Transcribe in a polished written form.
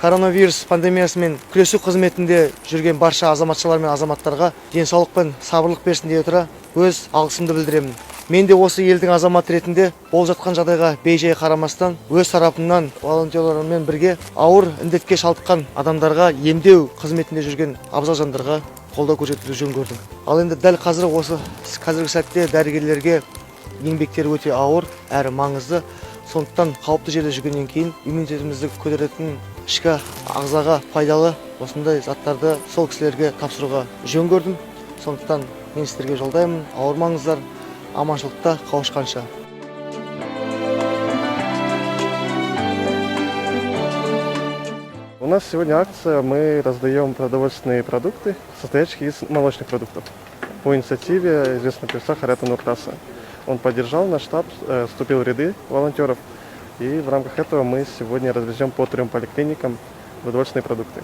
коронавирус пандемиясымен күресу қызметінде жүрген барша азаматшалар мен азаматтарға денсаулық пен сабырлық берсін дей отыра өз алғысымды білдіремін. Мен де осы елдің азаматы ретінде болып жатқан жағдайға бей-жай қарамастан өз тарапымнан волонтерлармен бірге ауыр індетке шалдыққан адамдарға емдеу қызметінде жүрген абзал жандарға қолдау көрсетуді жөн көрдім. Ал енді дәл қазіргі сәтте дәрігерлерге еңбектері өте ауыр әрі маңызды. Сондықтан қауіпті жерде жүргеннен кейін иммунитетімізді көтеретін ішкі ағзаға пайдалы осындай заттарды сол кісілерге тапсыруға жөн көрдім. Сондықтан мен сіздерге жолдаймын, ауырмаңыздар, аманшылықта қауышқанша. У нас сегодня акция, мы раздаем продовольственные продукты, состоящие из молочных продуктов. По инициативе известного певца Харята Нуртаса. Он поддержал наш штаб, вступил в ряды волонтеров, и в рамках этого мы сегодня развезем по 3 поликлиникам продовольственные продукты.